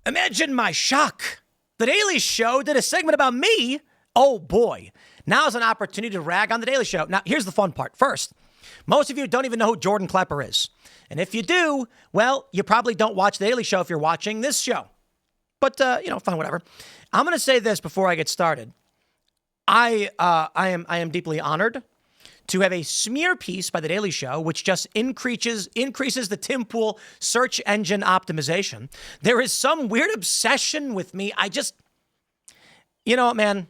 Imagine my shock. The Daily Show did a segment about me. Oh, boy. Now's an opportunity to rag on The Daily Show. Now, here's the fun part. First, most of you don't even know who Jordan Klepper is. And if you do, well, you probably don't watch The Daily Show if you're watching this show. But, fine, whatever. I'm going to say this before I get started. I am deeply honored to have a smear piece by The Daily Show, which just increases the Tim Pool search engine optimization. There is some weird obsession with me. You know what, man?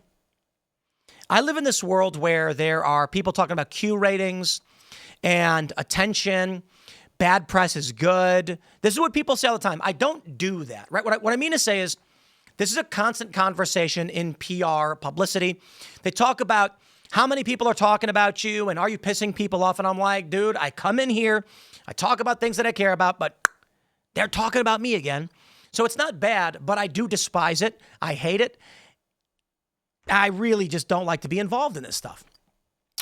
I live in this world where there are people talking about Q ratings and attention. Bad press is good. This is what people say all the time. I don't do that, right? What I mean to say is this is a constant conversation in PR, publicity. They talk about how many people are talking about you and are you pissing people off? And I'm like, dude, I come in here, I talk about things that I care about, but they're talking about me again. So it's not bad, but I do despise it. I hate it. I really just don't like to be involved in this stuff.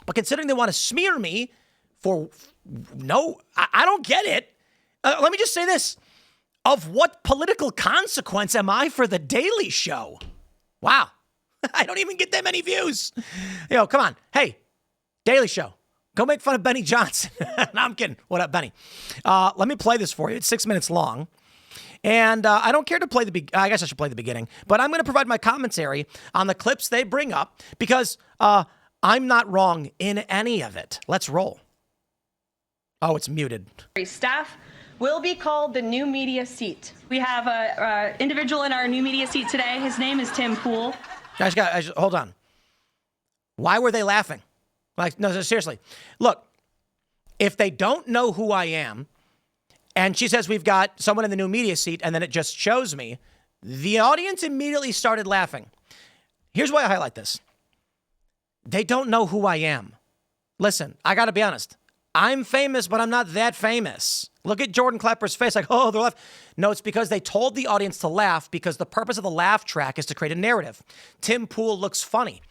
But considering they want to smear me for I don't get it. Let me just say this. Of what political consequence am I for The Daily Show? Wow. I don't even get that many views. Come on. Hey, Daily Show. Go make fun of Benny Johnson. No, I'm kidding. What up, Benny? Let me play this for you. It's 6 minutes long. And I don't care to play I guess I should play the beginning. But I'm going to provide my commentary on the clips they bring up because I'm not wrong in any of it. Let's roll. Oh, it's muted. Staff will be called the new media seat. We have an individual in our new media seat today. His name is Tim Pool. Guys, hold on. Why were they laughing? No, seriously. Look, if they don't know who I am, and she says we've got someone in the new media seat, and then it just shows me, the audience immediately started laughing. Here's why I highlight this. They don't know who I am. Listen, I got to be honest. I'm famous, but I'm not that famous. Look at Jordan Klepper's face like, oh, they're laughing. No, it's because they told the audience to laugh because the purpose of the laugh track is to create a narrative. Tim Pool looks funny.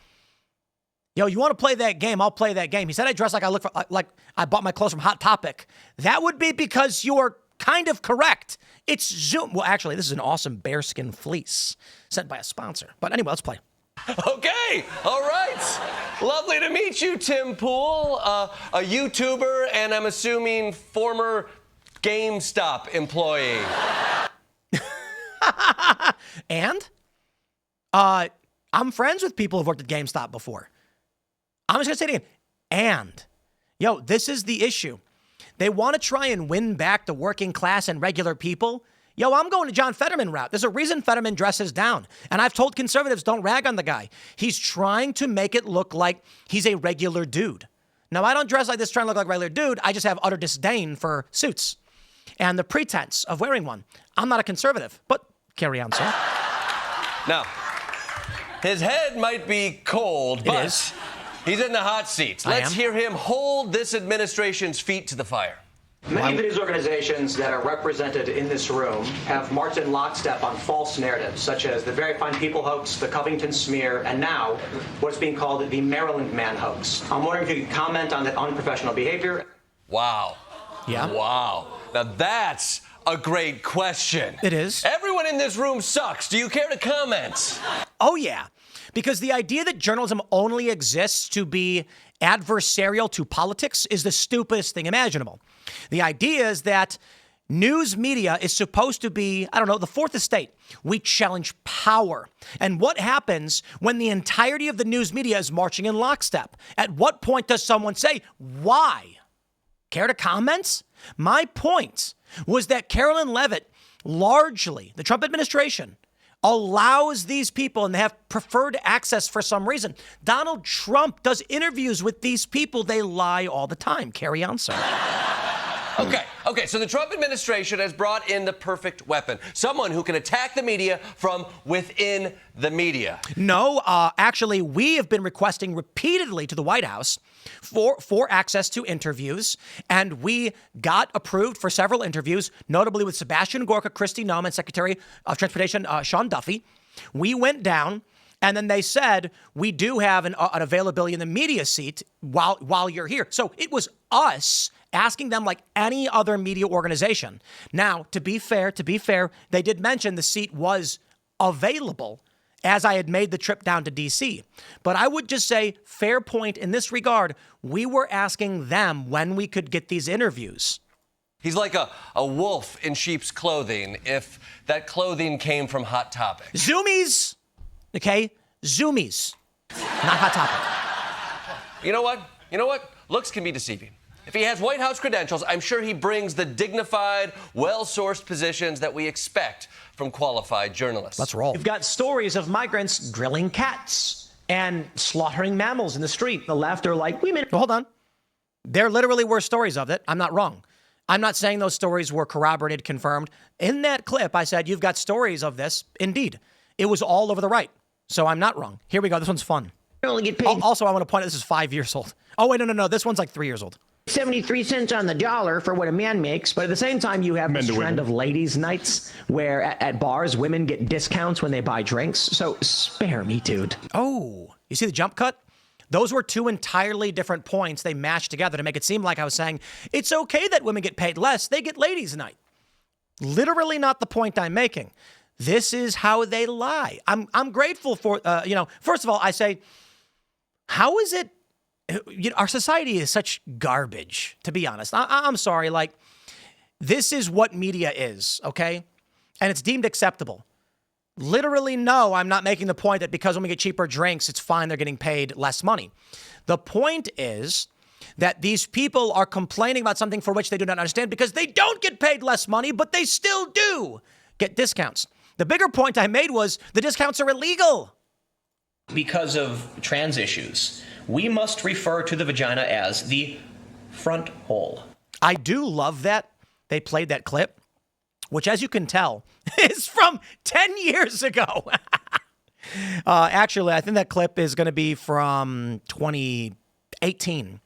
You want to play that game? I'll play that game. He said I dress like like I bought my clothes from Hot Topic. That would be because you're kind of correct. It's Zoom. Well, actually, this is an awesome bearskin fleece sent by a sponsor. But anyway, let's play. Okay, all right. Lovely to meet you, Tim Pool, a YouTuber, and I'm assuming former GameStop employee. And I'm friends with people who've worked at GameStop before. I'm just going to say it again. And, this is the issue. They want to try and win back the working class and regular people. I'm going to John Fetterman route. There's a reason Fetterman dresses down. And I've told conservatives, don't rag on the guy. He's trying to make it look like he's a regular dude. Now, I don't dress like this trying to look like a regular dude. I just have utter disdain for suits and the pretense of wearing one. I'm not a conservative, but carry on, sir. Now, his head might be cold, but he's in the hot seat. Let's hear him hold this administration's feet to the fire. Many of these organizations that are represented in this room have marched in lockstep on false narratives, such as the Very Fine People hoax, the Covington smear, and now what's being called the Maryland Man hoax. I'm wondering if you could comment on that unprofessional behavior. Wow. Yeah. Wow. Now that's a great question. It is. Everyone in this room sucks. Do you care to comment? Oh, yeah. Because the idea that journalism only exists to be adversarial to politics is the stupidest thing imaginable. The idea is that news media is supposed to be, the fourth estate. We challenge power. And what happens when the entirety of the news media is marching in lockstep? At what point does someone say, why? Care to comment? My point was that Carolyn Leavitt, largely, the Trump administration, allows these people, and they have preferred access for some reason. Donald Trump does interviews with these people. They lie all the time. Carry on, sir. Okay, so the Trump administration has brought in the perfect weapon, someone who can attack the media from within the media. No, actually, we have been requesting repeatedly to the White House for access to interviews, and we got approved for several interviews, notably with Sebastian Gorka, Kristi Noem, and Secretary of Transportation Sean Duffy. We went down, and then they said, we do have an availability in the media seat while you're here. So it was us asking them like any other media organization. Now, to be fair, they did mention the seat was available as I had made the trip down to D.C. But I would just say, fair point in this regard, we were asking them when we could get these interviews. He's like a wolf in sheep's clothing if that clothing came from Hot Topic. Zoomies, okay? Zoomies, not Hot Topic. You know what? Looks can be deceiving. If he has White House credentials, I'm sure he brings the dignified, well-sourced positions that we expect from qualified journalists. Let's roll. You've got stories of migrants grilling cats and slaughtering mammals in the street. The left are like, women. Well, hold on. There literally were stories of it. I'm not wrong. I'm not saying those stories were corroborated, confirmed. In that clip, I said, you've got stories of this. Indeed. It was all over the right. So I'm not wrong. Here we go. This one's fun. Only get paid Also, I want to point out this is 5 years old. Oh, wait, no. This one's like 3 years old. 73 cents on the dollar for what a man makes, but at the same time, you have this trend of ladies' nights where at bars, women get discounts when they buy drinks. So spare me, dude. Oh, you see the jump cut? Those were two entirely different points they mashed together to make it seem like I was saying, it's okay that women get paid less. They get ladies' night. Literally not the point I'm making. This is how they lie. I'm grateful for, first of all, I say, how is it, our society is such garbage, to be honest. I'm sorry, like, this is what media is, okay? And it's deemed acceptable. Literally, no, I'm not making the point that because when we get cheaper drinks, it's fine, they're getting paid less money. The point is that these people are complaining about something for which they do not understand because they don't get paid less money, but they still do get discounts. The bigger point I made was the discounts are illegal. Because of trans issues, we must refer to the vagina as the front hole. I do love that they played that clip, which, as you can tell, is from 10 years ago. Actually, I think that clip is going to be from 2018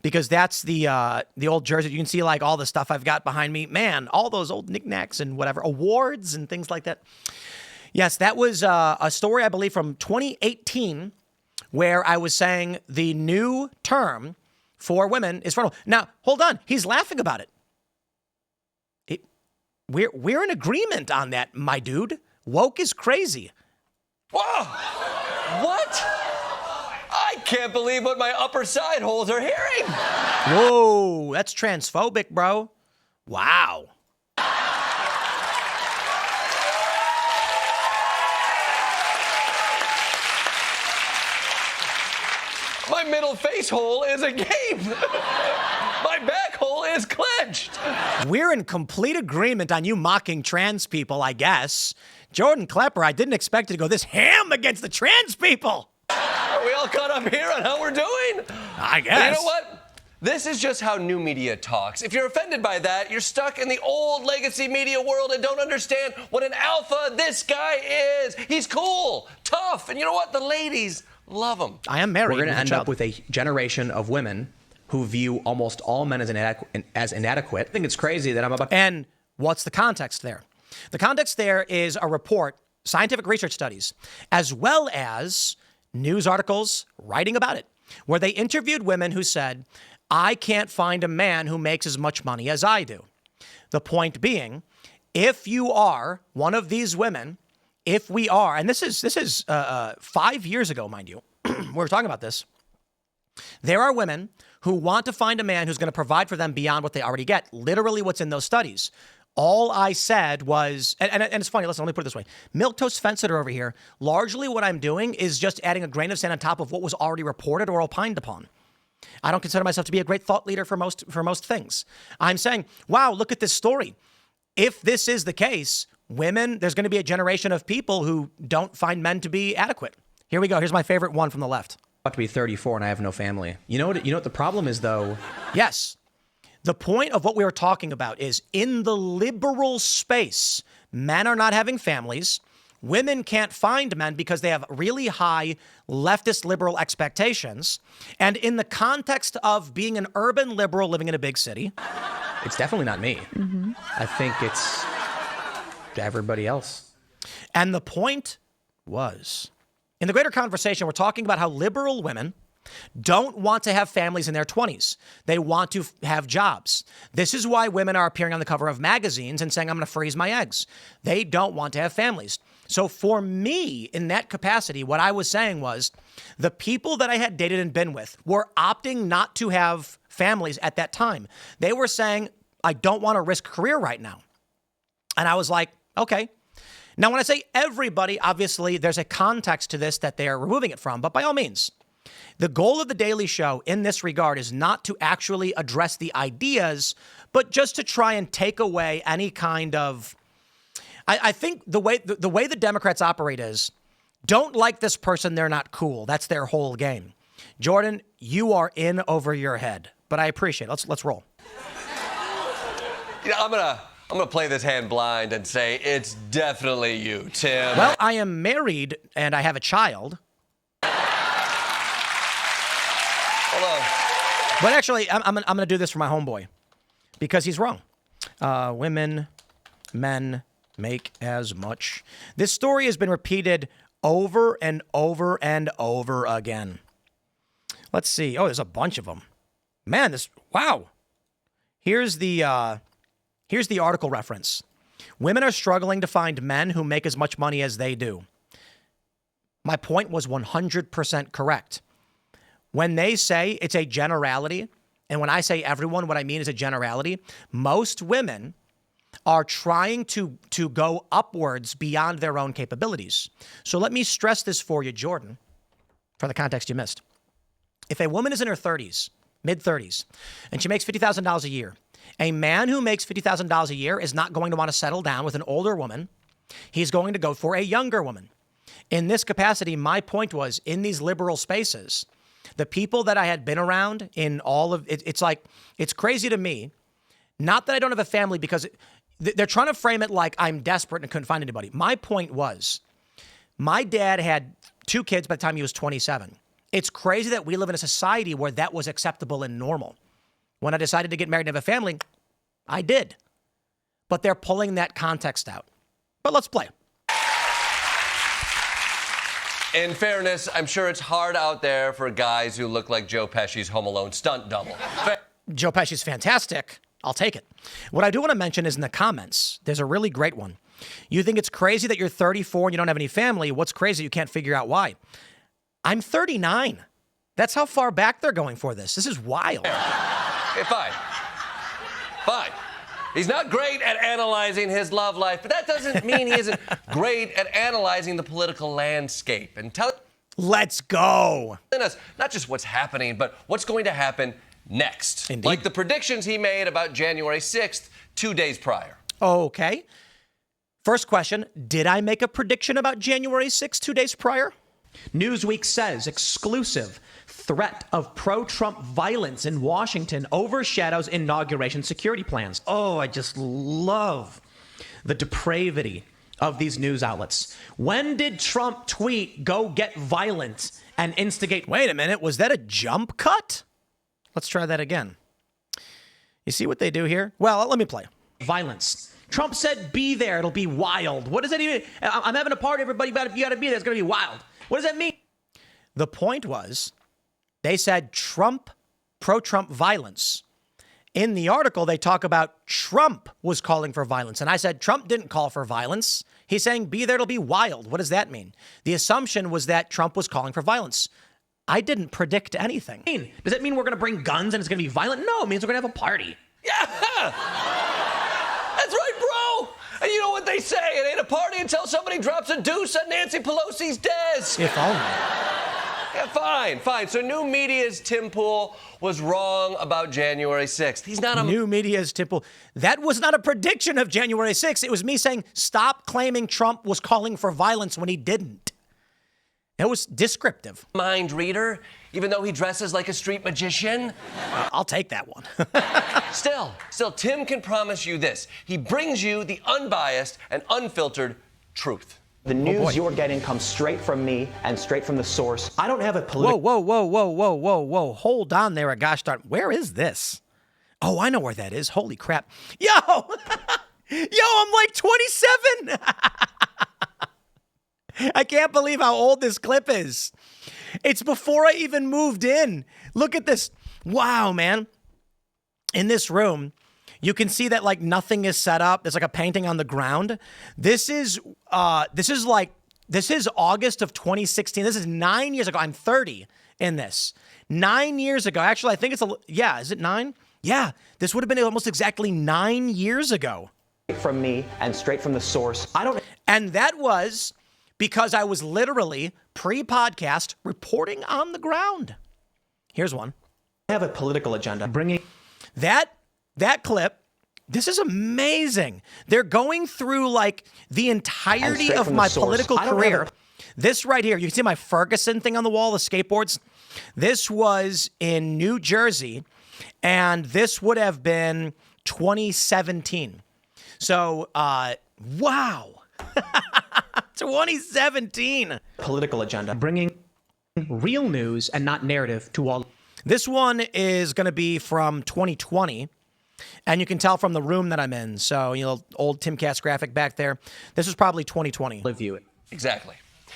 because that's the old jersey. You can see like all the stuff I've got behind me. Man, all those old knickknacks and whatever, awards and things like that. Yes, that was a story, I believe, from 2018 where I was saying the new term for women is frontal. Now, hold on. He's laughing about it. We're in agreement on that, my dude. Woke is crazy. Whoa! What? I can't believe what my upper side holes are hearing. Whoa, that's transphobic, bro. Wow. My middle face hole is agape. My back hole is clenched. We're in complete agreement on you mocking trans people, I guess. Jordan Klepper, I didn't expect you to go this ham against the trans people. Are we all caught up here on how we're doing? I guess. But you know what? This is just how new media talks. If you're offended by that, you're stuck in the old legacy media world and don't understand what an alpha this guy is. He's cool, tough, and you know what? The ladies love him. I am married. We're going to end child. up with a generation of women who view almost all men as inadequate. I think it's crazy that I'm about. And what's the context there? The context there is a report, scientific research studies, as well as news articles writing about it, where they interviewed women who said, I can't find a man who makes as much money as I do. The point being, if you are one of these women, if we are, and this is 5 years ago, mind you, we were talking about this. There are women who want to find a man who's going to provide for them beyond what they already get. Literally what's in those studies. All I said was, and it's funny, listen, let me put it this way. Milquetoast Fence-Sitter over here, largely what I'm doing is just adding a grain of sand on top of what was already reported or opined upon. I don't consider myself to be a great thought leader for most things. I'm saying, wow, look at this story. If this is the case, women, there's going to be a generation of people who don't find men to be adequate. Here we go. Here's my favorite one from the left. About to be 34 and I have no family. You know what the problem is, though? Yes. The point of what we were talking about is in the liberal space, men are not having families. Women can't find men because they have really high leftist liberal expectations. And in the context of being an urban liberal living in a big city, It's definitely not me. Mm-hmm. I think it's everybody else. And the point was, in the greater conversation, we're talking about how liberal women don't want to have families in their 20s. They want to have jobs. This is why women are appearing on the cover of magazines and saying, I'm going to freeze my eggs. They don't want to have families. So for me, in that capacity, what I was saying was the people that I had dated and been with were opting not to have families at that time. They were saying, I don't want to risk career right now. And I was like, okay. Now, when I say everybody, obviously there's a context to this that they are removing it from, but by all means, the goal of The Daily Show in this regard is not to actually address the ideas, but just to try and take away any kind of, I think the way the Democrats operate is, don't like this person, they're not cool. That's their whole game. Jordan, you are in over your head, but I appreciate it. Let's roll. You know, I'm gonna play this hand blind and say it's definitely you, Tim. Well, I am married and I have a child. Hold on. But actually, I'm gonna do this for my homeboy because he's wrong. Women, men make as much. This story has been repeated over and over and over again. Let's see. Oh, there's a bunch of them. Man, wow. Here's the article reference. Women are struggling to find men who make as much money as they do. My point was 100% correct. When they say it's a generality, and when I say everyone, what I mean is a generality, most women are trying to go upwards beyond their own capabilities. So let me stress this for you, Jordan, for the context you missed. If a woman is in her 30s, mid-30s, and she makes $50,000 a year, a man who makes $50,000 a year is not going to want to settle down with an older woman. He's going to go for a younger woman. In this capacity, my point was, in these liberal spaces, the people that I had been around in all of it, it's crazy to me. Not that I don't have a family, because they're trying to frame it like I'm desperate and couldn't find anybody. My point was, my dad had 2 kids by the time he was 27. It's crazy that we live in a society where that was acceptable and normal. When I decided to get married and have a family, I did. But they're pulling that context out. But let's play. In fairness, I'm sure it's hard out there for guys who look like Joe Pesci's Home Alone stunt double. Joe Pesci's fantastic. I'll take it. What I do want to mention is in the comments, there's a really great one. You think it's crazy that you're 34 and you don't have any family. What's crazy? You can't figure out why. I'm 39. That's how far back they're going for this. This is wild. Okay, fine. Fine. He's not great at analyzing his love life, but that doesn't mean he isn't great at analyzing the political landscape and telling Let's go. us not just what's happening, but what's going to happen next. Indeed. Like the predictions he made about January 6th, 2 days prior. Okay. First question, did I make a prediction about January 6th, 2 days prior? Newsweek says exclusive threat of pro-Trump violence in Washington overshadows inauguration security plans. Oh, I just love the depravity of these news outlets. When did Trump tweet, "Go get violent," and instigate? Wait a minute, was that a jump cut? Let's try that again. You see what they do here? Well, let me play. Violence. Trump said, "Be there, it'll be wild." What does that even? I'm having a party, everybody. You got to be there. It's going to be wild. What does that mean? The point was, they said pro-Trump violence. In the article, they talk about Trump was calling for violence. And I said, Trump didn't call for violence. He's saying, be there, it'll be wild. What does that mean? The assumption was that Trump was calling for violence. I didn't predict anything. Does that mean we're going to bring guns and it's going to be violent? No, it means we're going to have a party. Yeah! That's right, bro! And you know what they say, it ain't a party until somebody drops a deuce on Nancy Pelosi's desk. If only. Yeah, fine. So New Media's Tim Pool was wrong about January 6th. He's not a... New Media's Tim Pool. That was not a prediction of January 6th. It was me saying, stop claiming Trump was calling for violence when he didn't. It was descriptive. Mind reader, even though he dresses like a street magician. I'll take that one. Still, Tim can promise you this. He brings you the unbiased and unfiltered truth. The news you're getting comes straight from me and straight from the source. I don't have a political... Whoa. Hold on there, a gosh darn. Where is this? Oh, I know where that is. Holy crap. Yo! I'm like 27. I can't believe how old this clip is. It's before I even moved in. Look at this. Wow, man. In this room, you can see that like nothing is set up. There's like a painting on the ground. This is August of 2016. This is 9 years ago. I'm 30 in this. 9 years ago. Actually, I think it's is it 9? Yeah, this would have been almost exactly 9 years ago. From me and straight from the source. And that was because I was literally pre-podcast reporting on the ground. Here's one. I have a political agenda. Bringing that clip. This is amazing. They're going through like the entirety of my political career. This right here, you can see my Ferguson thing on the wall, the skateboards. This was in New Jersey, and this would have been 2017. So, wow. 2017. Political agenda. Bringing real news and not narrative to all. This one is going to be from 2020. And you can tell from the room that I'm in. So, old Timcast graphic back there. This was probably 2020. View it. Exactly.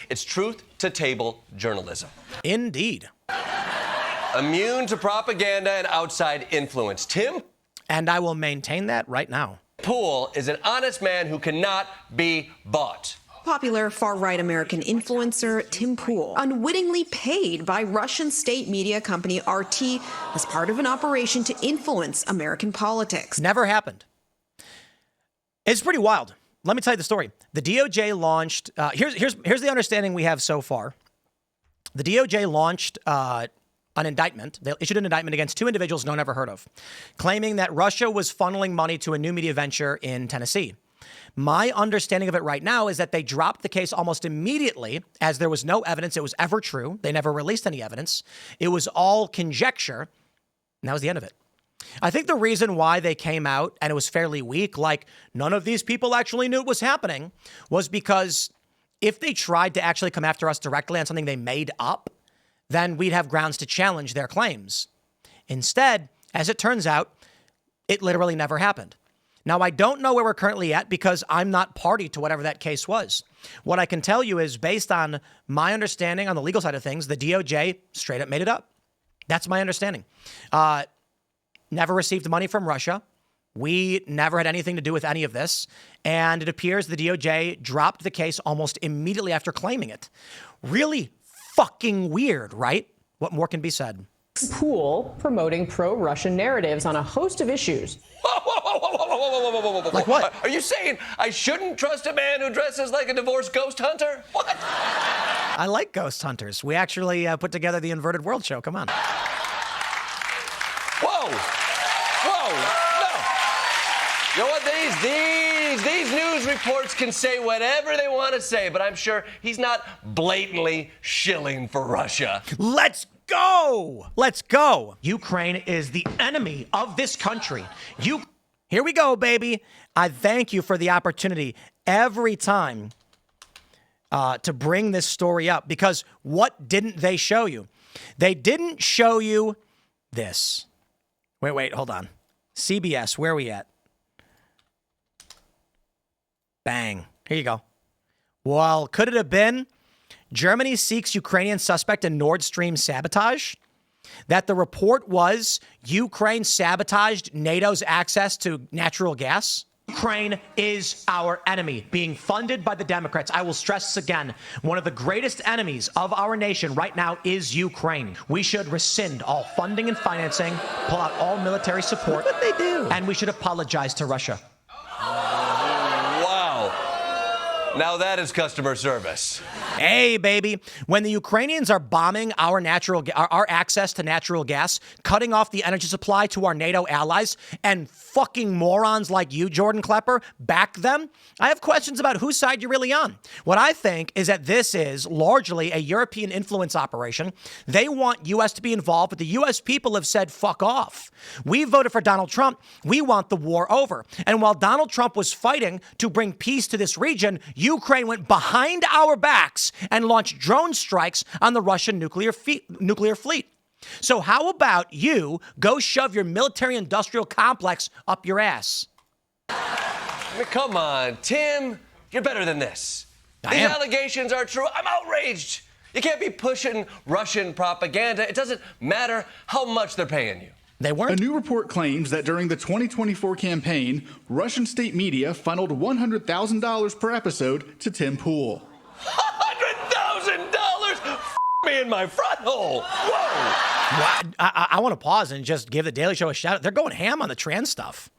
It's truth to table journalism. Indeed. Immune to propaganda and outside influence. Tim? And I will maintain that right now. Pool is an honest man who cannot be bought. Popular far-right American influencer Tim Pool, unwittingly paid by Russian state media company RT as part of an operation to influence American politics. Never happened. It's pretty wild. Let me tell you the story. The DOJ launched, here's the understanding we have so far. The DOJ launched an indictment. They issued an indictment against two individuals no one ever heard of, claiming that Russia was funneling money to a new media venture in Tennessee. My understanding of it right now is that they dropped the case almost immediately, as there was no evidence it was ever true. They never released any evidence. It was all conjecture, and that was the end of it. I think the reason why they came out and it was fairly weak, like none of these people actually knew it was happening, was because if they tried to actually come after us directly on something they made up, then we'd have grounds to challenge their claims. Instead, as it turns out, it literally never happened. Now, I don't know where we're currently at because I'm not party to whatever that case was. What I can tell you is based on my understanding on the legal side of things, the DOJ straight up made it up. That's my understanding. Never received money from Russia. We never had anything to do with any of this. And it appears the DOJ dropped the case almost immediately after claiming it. Really fucking weird, right? What more can be said? Pool promoting pro-Russian narratives on a host of issues. Whoa. Like what? Are you saying I shouldn't trust a man who dresses like a divorced ghost hunter? What? I like ghost hunters. We actually put together the Inverted World show. Come on. Whoa. No. You know what? These news reports can say whatever they want to say, but I'm sure he's not blatantly shilling for Russia. Let's go. Ukraine is the enemy of this country. Here we go, baby. I thank you for the opportunity every time to bring this story up, because what didn't they show you? They didn't show you this. Wait, hold on. CBS, where are we at? Bang. Here you go. Well, could it have been Germany seeks Ukrainian suspect in Nord Stream sabotage? That the report was Ukraine sabotaged NATO's access to natural gas? Ukraine is our enemy, being funded by the Democrats. I will stress this again. One of the greatest enemies of our nation right now is Ukraine. We should rescind all funding and financing, pull out all military support. What they do? And we should apologize to Russia. Wow. Now that is customer service. Hey, baby, when the Ukrainians are bombing our access to natural gas, cutting off the energy supply to our NATO allies, and fucking morons like you, Jordan Klepper, back them, I have questions about whose side you're really on. What I think is that this is largely a European influence operation. They want U.S. to be involved, but the U.S. people have said, fuck off. We voted for Donald Trump. We want the war over. And while Donald Trump was fighting to bring peace to this region, Ukraine went behind our backs and launched drone strikes on the Russian nuclear fleet. So how about you go shove your military-industrial complex up your ass? I mean, come on, Tim. You're better than this. These allegations are true. I'm outraged. You can't be pushing Russian propaganda. It doesn't matter how much they're paying you. They weren't. A new report claims that during the 2024 campaign, Russian state media funneled $100,000 per episode to Tim Pool. $100,000? Me in my front hole. Whoa. I want to pause and just give the Daily Show a shout out. They're going ham on the trans stuff.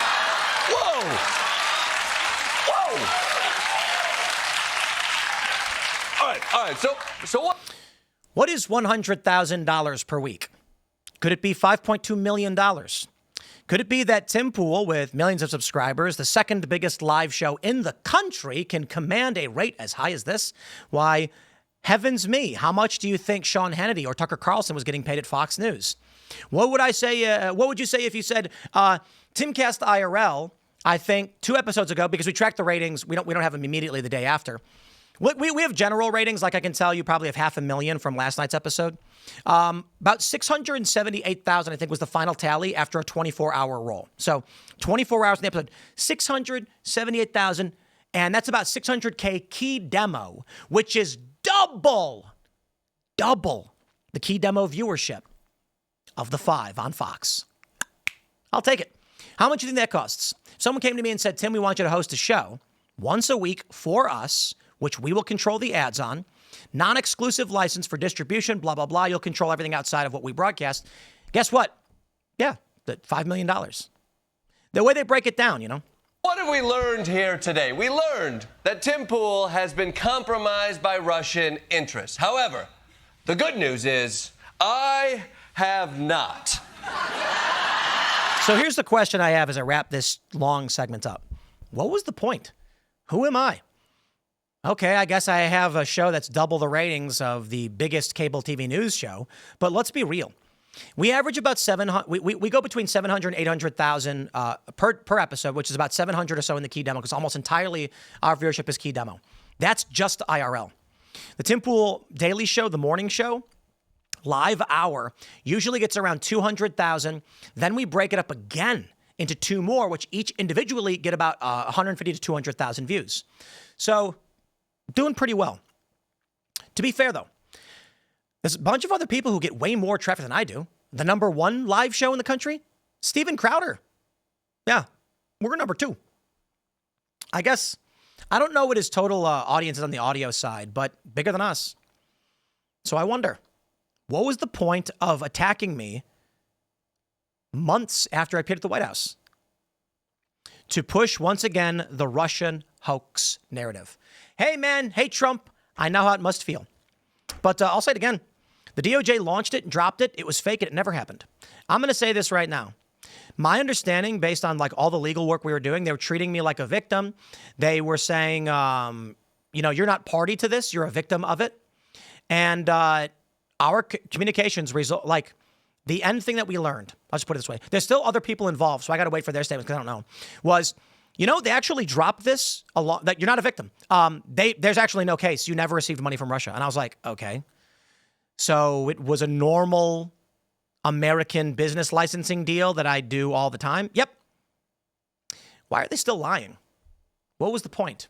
Whoa. All right. So what? What is $100,000 per week? Could it be $5.2 million? Could it be that Tim Pool, with millions of subscribers, the second biggest live show in the country, can command a rate as high as this? Why, heavens me, how much do you think Sean Hannity or Tucker Carlson was getting paid at Fox News? What would I say? What would you say if you said Timcast IRL? I think 2 episodes ago, because we track the ratings, we don't have them immediately the day after. We have general ratings, like I can tell you probably have 500,000 from last night's episode. About 678,000, I think, was the final tally after a 24-hour roll. So 24 hours in the episode, 678,000, and that's about 600K key demo, which is double the key demo viewership of the 5 on Fox. I'll take it. How much do you think that costs? Someone came to me and said, Tim, we want you to host a show once a week for us, which we will control the ads on, non-exclusive license for distribution, blah, blah, blah. You'll control everything outside of what we broadcast. Guess what? Yeah, $5 million. The way they break it down, you know. What have we learned here today? We learned that Tim Pool has been compromised by Russian interests. However, the good news is I have not. So here's the question I have as I wrap this long segment up. What was the point? Who am I? Okay, I guess I have a show that's double the ratings of the biggest cable TV news show, but let's be real. We average about 700. We go between 700 and 800,000 per episode, which is about 700 or so in the key demo, because almost entirely our viewership is key demo. That's just IRL. The Tim Pool Daily Show, the morning show, live hour, usually gets around 200,000. Then we break it up again into 2 more, which each individually get about 150 to 200,000 views. So doing pretty well. To be fair, though, there's a bunch of other people who get way more traffic than I do. The number 1 live show in the country, Steven Crowder. Yeah, we're number 2. I guess, I don't know what his total audience is on the audio side, but bigger than us. So I wonder, what was the point of attacking me months after I appeared at the White House? To push, once again, the Russian hoax narrative. Hey, man. Hey, Trump. I know how it must feel. But I'll say it again. The DOJ launched it and dropped it. It was fake. It never happened. I'm going to say this right now. My understanding, based on like all the legal work we were doing, they were treating me like a victim. They were saying, you're not party to this. You're a victim of it. And our communications result, like the end thing that we learned, I'll just put it this way. There's still other people involved, so I got to wait for their statements because I don't know, was, they actually dropped this a lot, that you're not a victim. There's actually no case. You never received money from Russia. And I was like, okay. So it was a normal American business licensing deal that I do all the time. Yep. Why are they still lying? What was the point?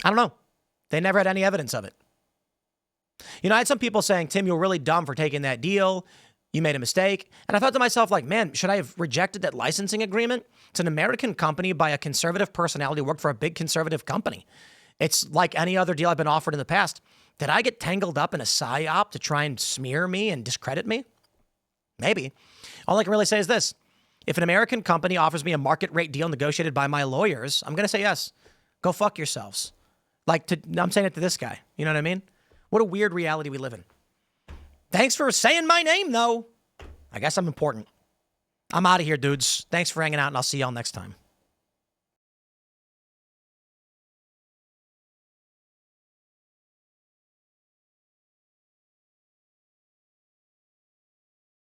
I don't know. They never had any evidence of it. I had some people saying, Tim, you're really dumb for taking that deal. You made a mistake. And I thought to myself, like, man, should I have rejected that licensing agreement? It's an American company by a conservative personality who worked for a big conservative company. It's like any other deal I've been offered in the past. Did I get tangled up in a psyop to try and smear me and discredit me? Maybe. All I can really say is this. If an American company offers me a market rate deal negotiated by my lawyers, I'm going to say yes. Go fuck yourselves. I'm saying it to this guy. You know what I mean? What a weird reality we live in. Thanks for saying my name, though. I guess I'm important. I'm out of here, dudes. Thanks for hanging out, and I'll see y'all next time.